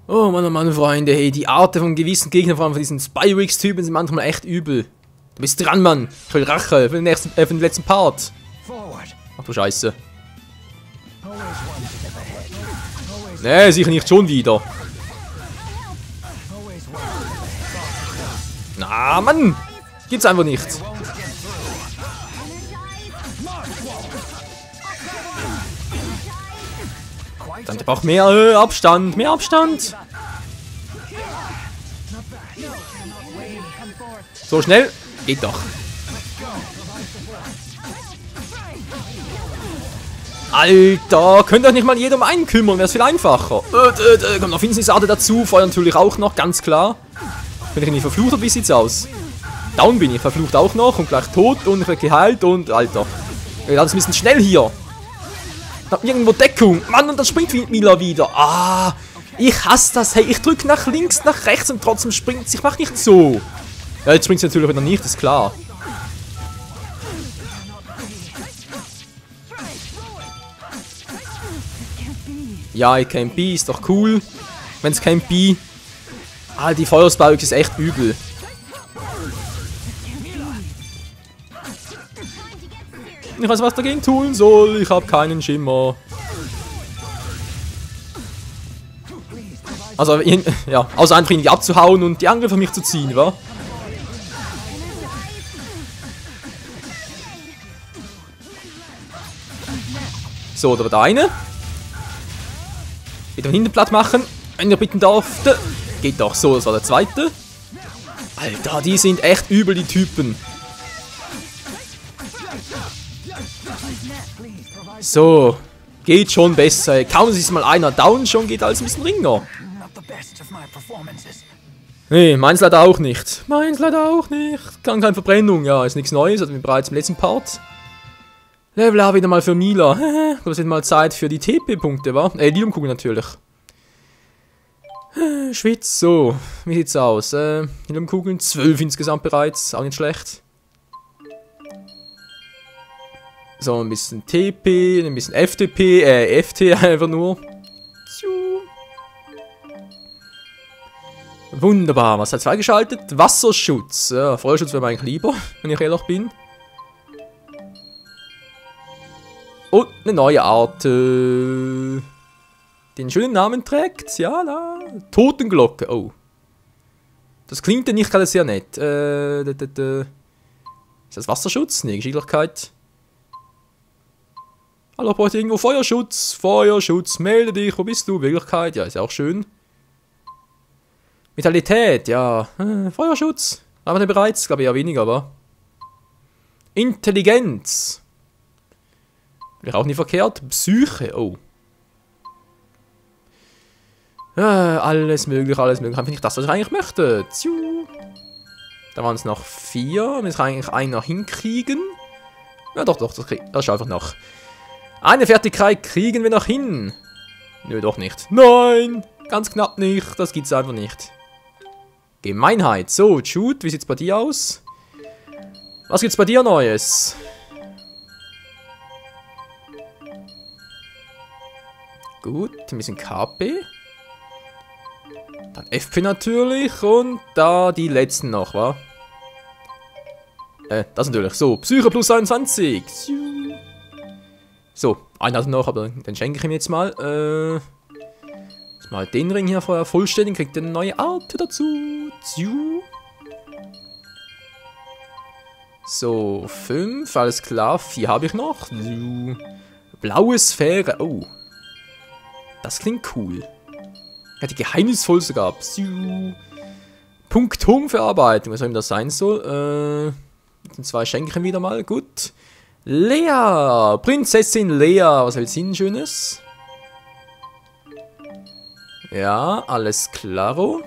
Oh Mann, Freunde, hey, die Art von gewissen Gegnern, vor allem von diesen Spyrix-Typen, sind manchmal echt übel. Du bist dran, Mann. Ich will Rache für den letzten Part. Ach du Scheiße. Nee, sicher nicht schon wieder. Na, Mann. Gibt's einfach nicht. Dann braucht mehr Abstand. Mehr Abstand. So schnell. Geht doch. Alter, könnt ihr euch nicht mal jeder um einen kümmern, wäre es viel einfacher. Kommt noch Finsternisade dazu, Feuer natürlich auch noch, ganz klar. Bin ich nicht verflucht oder wie sieht's aus? Down bin ich, verflucht auch noch und gleich tot und ich werde geheilt und Alter. Das ist ein bisschen schnell hier. Ich hab irgendwo Deckung. Mann, und dann springt Mila wieder. Ah, ich hasse das. Hey, ich drücke nach links, nach rechts und trotzdem springt sie. Ich mach nicht so. Ja, jetzt springt sie natürlich wieder nicht, ist klar. Ja, it can't be, ist doch cool. Wenn's can't be. Ah, die Feuersbalg ist echt übel. Ich weiß, was dagegen tun soll. Ich habe keinen Schimmer. Also, ja, außer einfach irgendwie abzuhauen und die Angriffe auf mich zu ziehen, wa? So, da war der eine. Wieder von hinten platt machen, wenn ihr bitten darfte. Geht doch so, das war der zweite. Alter, die sind echt übel, die Typen. So, geht schon besser. Kaum ist mal einer down, schon geht alles ein bisschen ringer. Nee, meins leider auch nicht. Meins leider auch nicht. Kann keine Verbrennung, ja, ist nichts Neues, hatten wir bereits im letzten Part. Level A wieder mal für Mila. Das wird mal Zeit für die TP-Punkte, wa? Liliumkugel natürlich. Schwitz, so. Wie sieht's aus? Liliumkugeln, 12 insgesamt bereits. Auch nicht schlecht. So, ein bisschen TP, ein bisschen FTP, FT einfach nur. Wunderbar, was hat freigeschaltet? Wasserschutz. Ja, Feuerschutz wäre mir eigentlich lieber, wenn ich ehrlich bin. Und eine neue Art, die einen schönen Namen trägt. Ja, da. Totenglocke. Oh. Das klingt ja nicht gerade sehr nett. Ist das Wasserschutz? Nee, Geschicklichkeit. Hallo, braucht ihr irgendwo Feuerschutz? Feuerschutz, melde dich. Wo bist du? Wirklichkeit? Ja, ist ja auch schön. Vitalität, ja. Feuerschutz. Haben wir den bereits? Glaube ich eher weniger, aber. Intelligenz. Vielleicht auch nicht verkehrt. Psyche, oh. Alles möglich, alles möglich. Finde ich das, was ich eigentlich möchte. Da waren es noch 4. Wir können eigentlich einen noch hinkriegen. Ja, doch, das ist einfach noch. Eine Fertigkeit kriegen wir noch hin. Nö, doch nicht. Nein, ganz knapp nicht. Das gibt's einfach nicht. Gemeinheit. So, Jude, wie sieht's bei dir aus? Was gibt's bei dir Neues? Gut, ein bisschen KP. Dann FP natürlich und da die letzten noch, wa? Das natürlich. So, Psyche plus 21. So, einen hat er noch, aber den schenke ich ihm jetzt mal. Mal den Ring hier vorher vollständig, kriegt eine neue Art dazu. So, 5, alles klar. 4 habe ich noch. Blaue Sphäre. Oh. Das klingt cool. Ja, die geheimnisvoll sogar. Punktumverarbeitung. Was auch immer das sein soll. Die 2 schenke ich ihm wieder mal. Gut. Lea. Prinzessin Lea. Was will sie denn Schönes? Ja, alles klaro.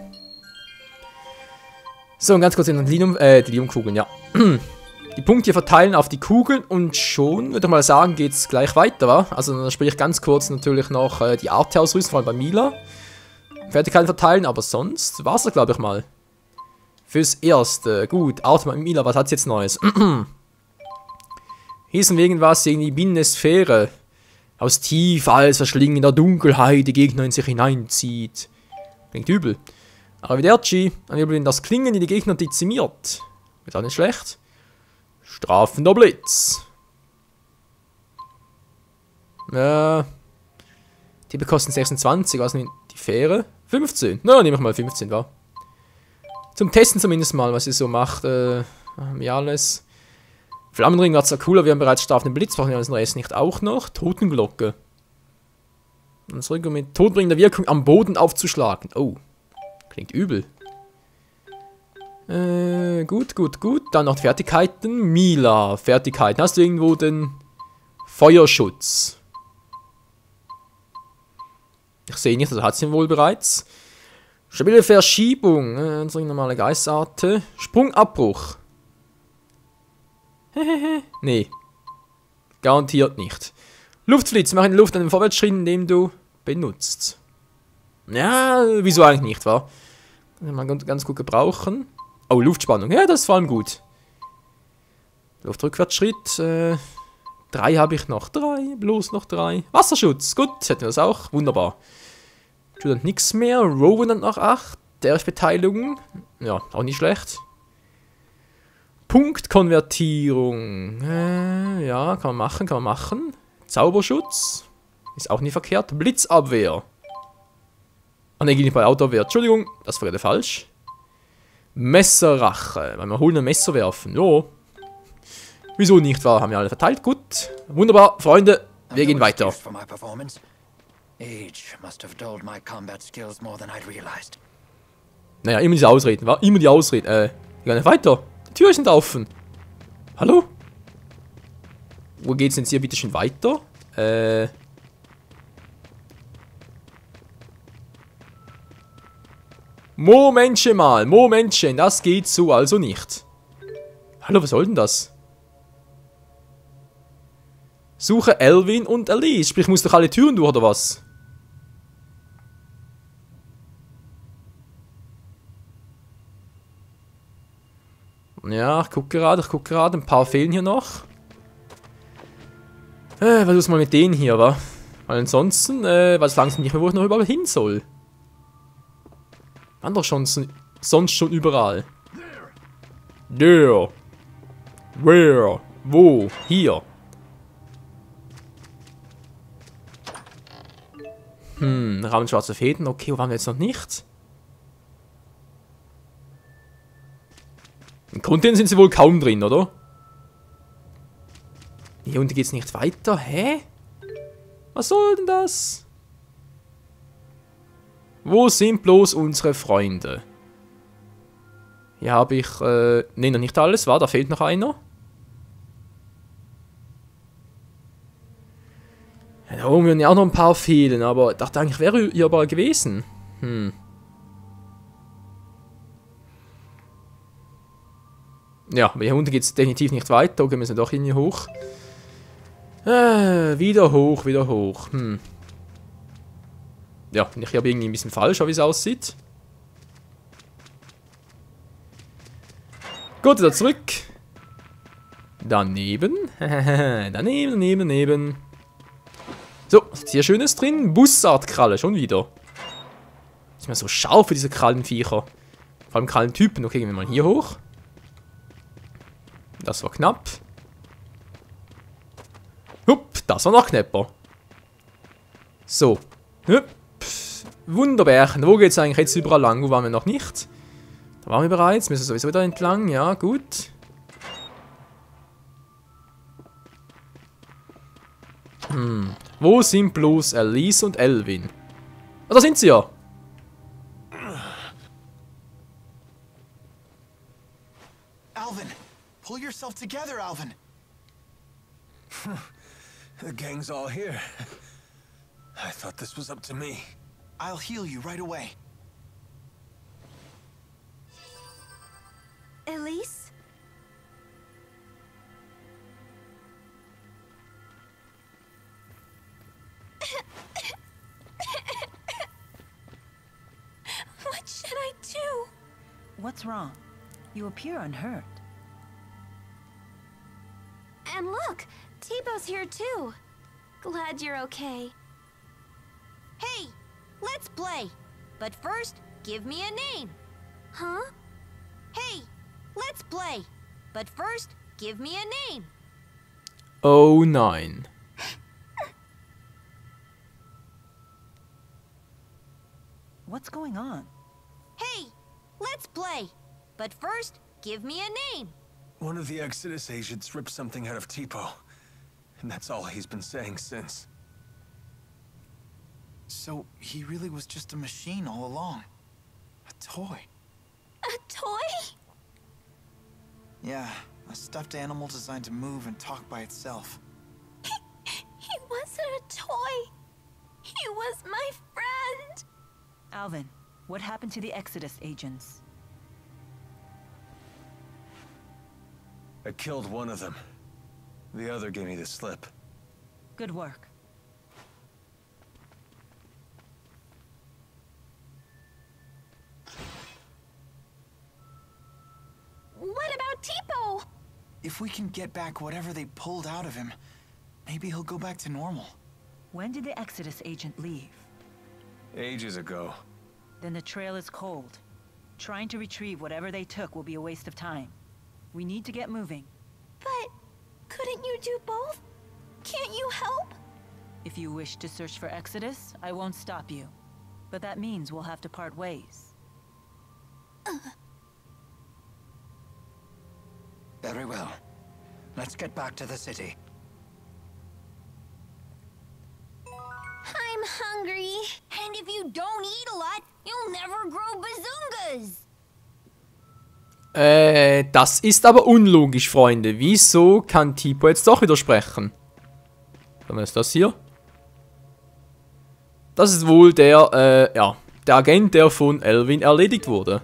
So, und ganz kurz in die Liliumkugeln, ja. Die Punkte hier verteilen auf die Kugeln und schon, würde ich mal sagen, geht es gleich weiter, wa? Also dann sprich ganz kurz natürlich noch die Arte ausrüsten, vor allem bei Mila. Fertigkeiten verteilen, aber sonst war's das, glaube ich mal. Fürs Erste. Gut, Arte bei Mila, was hat's jetzt Neues? Hießen irgendwas, irgendwie Binnensphäre. Aus tief alles verschlingender Dunkelheit die Gegner in sich hineinzieht. Klingt übel. Arrivederci. Ein Übel, das Klingen, die Gegner dezimiert. Ist auch nicht schlecht. Strafender Blitz. Die bekosten 26, also die Fähre. 15. Na, nehme ich mal 15, wa? Zum Testen zumindest mal, was sie so macht. Ja, alles. Flammenring war zwar cooler, wir haben bereits strafenden Blitz, brauchen wir den Rest nicht auch noch. Totenglocke. Und zurück, um mit todbringender Wirkung am Boden aufzuschlagen. Oh. Klingt übel. Gut. Dann noch Fertigkeiten. Mila, Fertigkeiten. Hast du irgendwo den Feuerschutz? Ich sehe nicht, das hat sie wohl bereits. Stabile Verschiebung. Unsere normale Geistarte. Sprungabbruch. Nee. Garantiert nicht. Luftflitz. Mach in der Luft einen Vorwärtsschritt, indem du benutzt. Ja, wieso eigentlich nicht, wa? Kann man ganz gut gebrauchen. Oh, Luftspannung. Ja, das ist vor allem gut. Luftrückwärtsschritt. 3 habe ich noch. 3. Bloß noch 3. Wasserschutz. Gut, hätten wir das auch. Wunderbar. Tut dann nichts mehr. Revenant nach 8. Beteiligung. Ja, auch nicht schlecht. Punktkonvertierung. Ja, kann man machen. Zauberschutz. Ist auch nicht verkehrt. Blitzabwehr. Ah ne, geht nicht bei Autoabwehr. Entschuldigung, das war gerade falsch. Messerrache. Weil wir holen ein Messer werfen. Jo. Wieso nicht, war? Haben wir alle verteilt. Gut. Wunderbar, Freunde. Wir gehen weiter. Naja, immer diese Ausreden. War immer die Ausreden. Wir gehen nicht weiter. Die Tür ist nicht offen. Hallo? Wo geht's denn jetzt hier bitte schon weiter? Momentchen, das geht so also nicht. Hallo, was soll denn das? Suche Elvin und Elise. Sprich, muss doch alle Türen durch, oder was? Ja, ich gucke gerade. Ein paar fehlen hier noch. Was muss man mit denen hier, wa? Weil ansonsten, weiß langsam nicht mehr, wo ich noch überall hin soll. Waren doch schon sonst schon überall. There. Where? Wo? Hier. Raum schwarze Fäden. Okay, wo waren wir jetzt noch nicht? In Content sind sie wohl kaum drin, oder? Hier unten geht's nicht weiter. Hä? Was soll denn das? Wo sind bloß unsere Freunde? Hier habe ich, ne, noch nicht alles, war, da fehlt noch einer. Da oben würden ja auch noch ein paar fehlen, aber ich dachte eigentlich, wäre hier aber gewesen. Ja, aber hier unten geht es definitiv nicht weiter. Okay, wir müssen doch hier hoch. Wieder hoch. Ja, bin ich hier irgendwie ein bisschen falsch, wie es aussieht. Gut, wieder zurück. Daneben. daneben. So, was ist hier Schönes drin? Bussardkralle, schon wieder. Ist mir so scharf für diese Krallenviecher. Vor allem Krallentypen. Okay, gehen wir mal hier hoch. Das war knapp. Hup, das war noch knapper. So. Hup. Wunderbärchen. Wo geht es eigentlich jetzt überall lang? Wo waren wir noch nicht? Da waren wir bereits. Müssen wir sowieso wieder entlang. Ja, gut. Wo sind bloß Elise und Elvin? Ah, da sind sie ja. Alvin, pull yourself together, Alvin. The gang's all here. I thought this was up to me. I'll heal you right away. Elise? What should I do? What's wrong? You appear unhurt. And look, T-Bow's here too. Glad you're okay. Hey, let's play. But first, give me a name. Huh? Hey, let's play. But first, give me a name. Oh nein. What's going on? Hey, let's play. But first, give me a name. One of the Exodus agents ripped something out of Tipo. And that's all he's been saying since. So he really was just a machine all along. A toy. A toy? Yeah, a stuffed animal designed to move and talk by itself. He wasn't a toy. He was my friend. Alvin, what happened to the Exodus agents? I killed one of them. The other gave me the slip. Good work. What about Tipo? If we can get back whatever they pulled out of him, maybe he'll go back to normal. When did the Exodus agent leave? Ages ago. Then the trail is cold. Trying to retrieve whatever they took will be a waste of time. We need to get moving. But couldn't you do both? Can't you help? If you wish to search for Exodus, I won't stop you. But that means we'll have to part ways. Very well. Let's get back to the city. I'm hungry. And if you don't eat a lot, you'll never grow bazungas. Das ist aber unlogisch, Freunde. Wieso kann Tipo jetzt doch widersprechen? Was ist das hier? Das ist wohl der, ja, der Agent, der von Alvin erledigt wurde.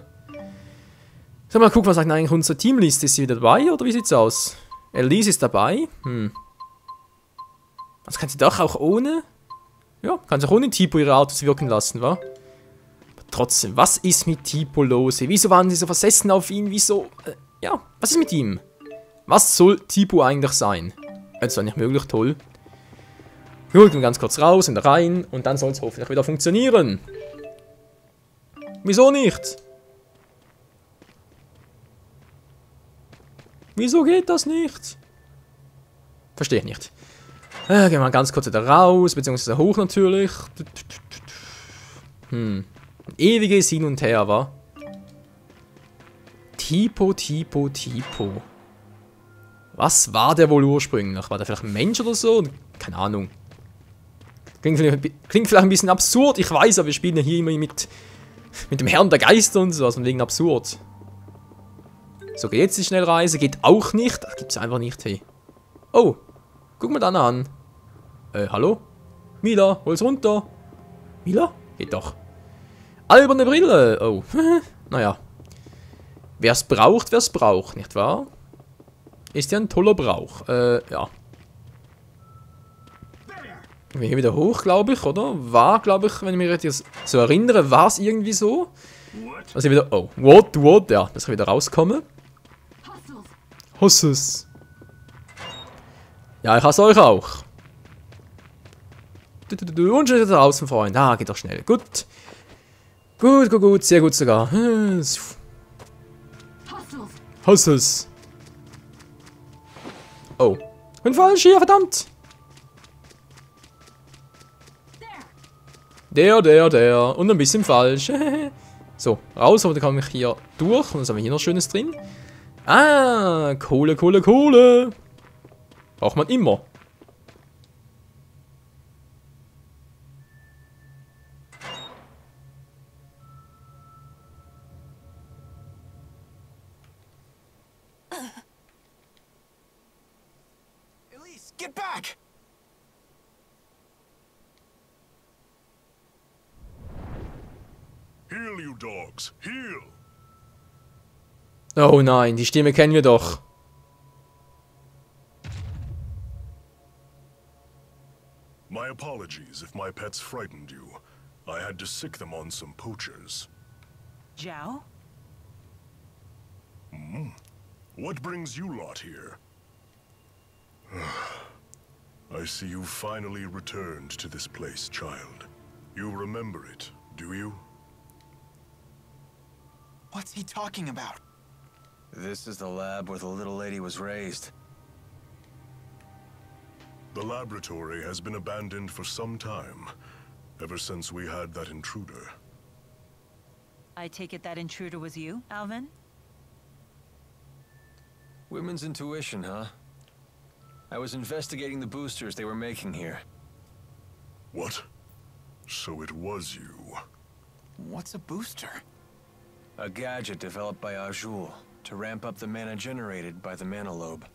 Sollen wir mal gucken, was sagt eigentlich unsere Teamliste? Ist sie wieder dabei, oder wie sieht's aus? Elise ist dabei. Also kann sie doch auch ohne... Ja, kann sie auch ohne Tipo ihre Autos wirken lassen, wa? Aber trotzdem, was ist mit Tipo los? Wieso waren sie so versessen auf ihn? Wieso... ja, was ist mit ihm? Was soll Tipo eigentlich sein? Das ist doch nicht möglich, toll. Wir holen ihn ganz kurz raus und rein und dann soll es hoffentlich wieder funktionieren. Wieso nicht? Wieso geht das nicht? Verstehe ich nicht. Gehen wir mal ganz kurz wieder raus, beziehungsweise hoch natürlich. Ein ewiges Hin und Her, wa? Tipo. Was war der wohl ursprünglich? War der vielleicht ein Mensch oder so? Keine Ahnung. Klingt vielleicht ein bisschen absurd, ich weiß, aber wir spielen ja hier immer mit dem Herrn der Geister und so, also wegen absurd. So, geht jetzt die Schnellreise, geht auch nicht. Das gibt's einfach nicht, hey. Oh, guck mal dann an. Hallo? Mila, hol's runter. Mila? Geht doch. Alberne Brille. Oh, naja. Wer's braucht, nicht wahr? Ist ja ein toller Brauch. Ja. Wir gehen wieder hoch, glaube ich, oder? War, glaube ich, wenn ich mich richtig so erinnere, war es irgendwie so. Also wieder, oh, what, ja, dass ich wieder rauskomme. Husses. Ja, ich hasse euch auch. Und schon wieder draußen, Freund. Ah, geht doch schnell. Gut. Gut, sehr gut sogar. Husses. Oh. Ich bin falsch hier, verdammt. Der. Und ein bisschen falsch. So, raus, aber da komme ich hier durch. Und was haben wir hier noch Schönes drin? Ah, Kohle. Braucht man immer. Elise, get back! Heal, you dogs, heal! Oh nein, die Stimme kennen wir doch. My apologies if my pets frightened you. I had to sick them on some poachers. Zhao? What brings you lot here? I see you finally returned to this place, child. You remember it, do you? What's he talking about? This is the lab where the little lady was raised. The laboratory has been abandoned for some time, ever since we had that intruder. I take it that intruder was you, Alvin? Women's intuition, huh? I was investigating the boosters they were making here. What? So it was you. What's a booster? A gadget developed by Azul to ramp up the mana generated by the mana lobe.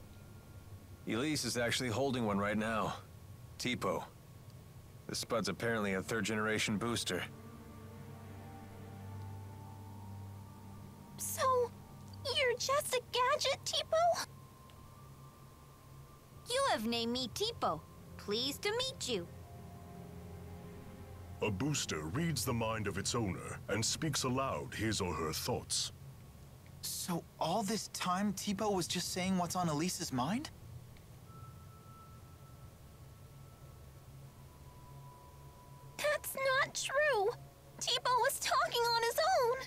Elise is actually holding one right now. Tipo. This spud's apparently a third-generation booster. So, you're just a gadget, Tipo? You have named me Tipo. Pleased to meet you. A booster reads the mind of its owner and speaks aloud his or her thoughts. So all this time, Tipo was just saying what's on Elise's mind? That's not true. Tipo was talking on his own.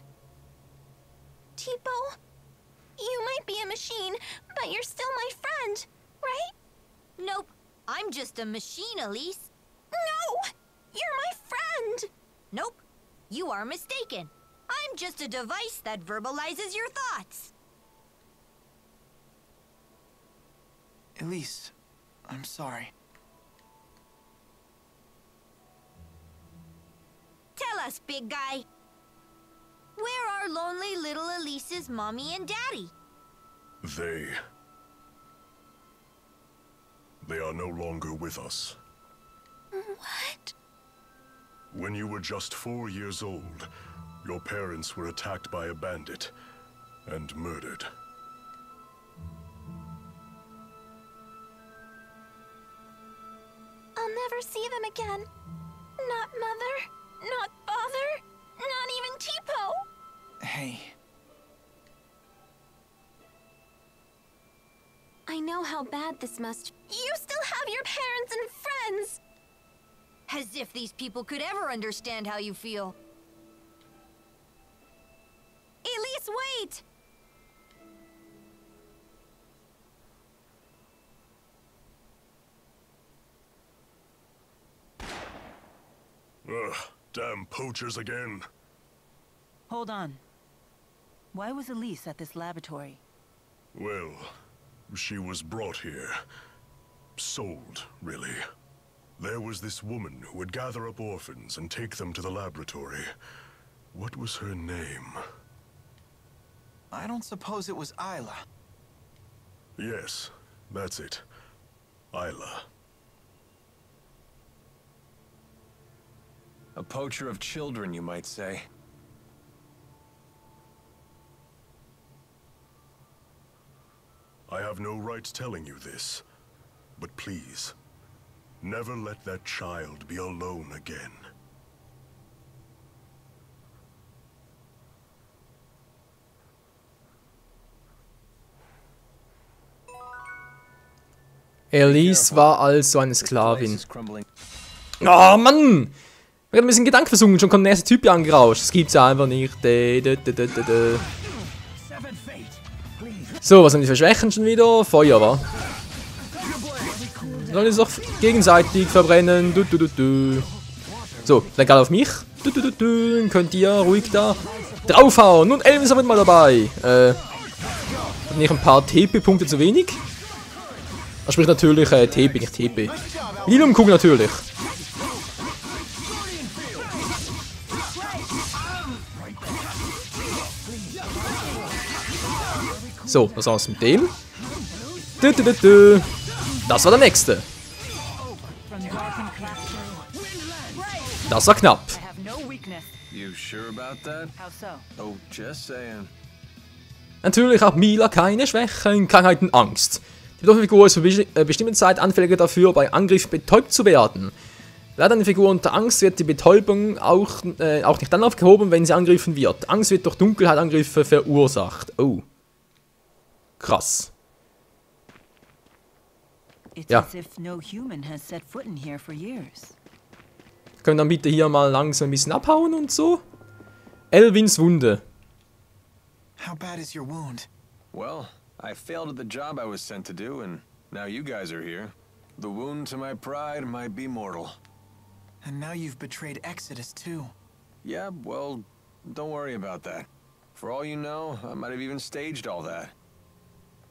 Tipo, you might be a machine, but you're still my friend, right? Nope. I'm just a machine, Elise. No! You're my friend! Nope. You are mistaken. I'm just a device that verbalizes your thoughts. Elise, I'm sorry. Tell us, big guy. Where are lonely little Elise's mommy and daddy? They are no longer with us. What? When you were just 4 years old, your parents were attacked by a bandit and murdered. I'll never see them again. Not Mother, not Father, not even Tipo. Hey, I know how bad this must. You still have your parents and friends. As if these people could ever understand how you feel. Elise, wait! Ugh, damn poachers again. Hold on. Why was Elise at this laboratory? Well, she was brought here. Sold, really. There was this woman who would gather up orphans and take them to the laboratory. What was her name? I don't suppose it was Isla. Yes, that's it. Isla. A poacher of children, you might say. I have no right telling you this, but please, never let that child be alone again. Elise war also eine Sklavin. This place is crumbling. Oh Mann! Wir haben ein bisschen Gedanken versunken, schon kommt der nächste Typ hier angerauscht. Das gibt's einfach nicht. So, was haben die für Schwächen schon wieder? Feuer, wa? Sollen sie doch gegenseitig verbrennen. So, legal auf mich. Dann könnt ihr ruhig da draufhauen. Und Elvis ist mit mal dabei. Hat nicht ein paar TP-Punkte zu wenig? Er spricht natürlich TP, nicht TP. Lilumkugel natürlich. So, was war's mit dem? Das war der nächste. Das war knapp. I have no weakness. You sure about that? How so? Oh, just saying. Natürlich hat Mila keine Schwächen, Krankheiten, Angst. Die Figur ist für eine bestimmte Zeit anfälliger dafür, bei Angriff betäubt zu werden. Leider eine Figur unter Angst wird die Betäubung auch nicht dann aufgehoben, wenn sie angegriffen wird. Angst wird durch Dunkelheit Angriffe verursacht. Oh. Krass. It's Ja. as if no human has set foot in here for years. Können dann bitte hier mal langsam ein bisschen abhauen und so. Elvins Wunde. How bad is your wound? Well, I failed at the job I was sent to do, and now you guys are here. The wound to my pride might be mortal. And now you've betrayed Exodus, too. Yeah, well, don't worry about that. For all you know, I might have even staged all that.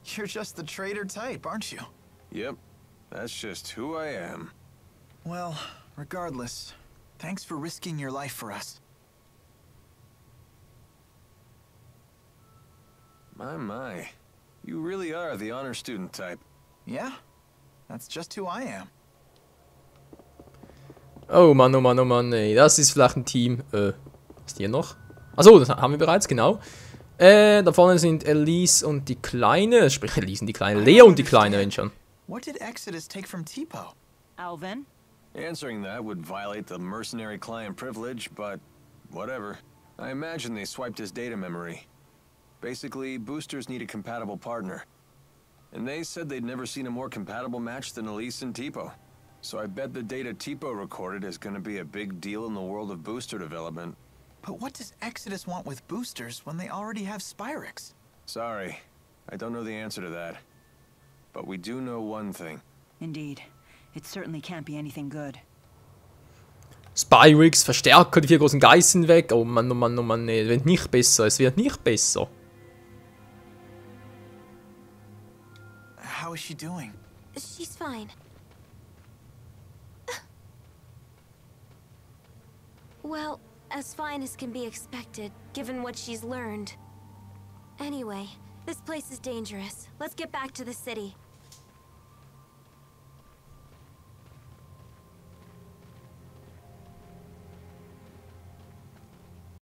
You're just the traitor type, aren't you? Yep, that's just who I am. Well, regardless, thanks for risking your life for us. My. You really are the honor student type. Yeah? That's just who I am. Oh Mann, ey. Das ist vielleicht ein Team. Ist hier noch? Achso, das haben wir bereits, genau. Da vorne sind Elise und die Kleine. Sprich, Elise und die Kleine. Lea und die Kleine, wenn schon. What did Exodus take from Tipo? Alvin? Answering that would violate the mercenary client privilege, but whatever. I imagine they swiped his data memory. Basically, boosters need a compatible partner. And they said they'd never seen a more compatible match than Elise and Tipo. So I bet the data Tipo recorded is gonna be a big deal in the world of booster development. But what does Exodus want with boosters when they already have Spyrix? Sorry, I don't know the answer to that. But we do know one thing. Indeed. It certainly can't be anything good. Spyrix, Verstärker, die 4 großen Geißen weg. Oh Mann, nee. Es wird nicht besser. Es wird nicht besser. How is she doing? She's fine. Well, as fine as can be expected, given what she's learned. Anyway, this place is dangerous. Let's get back to the city.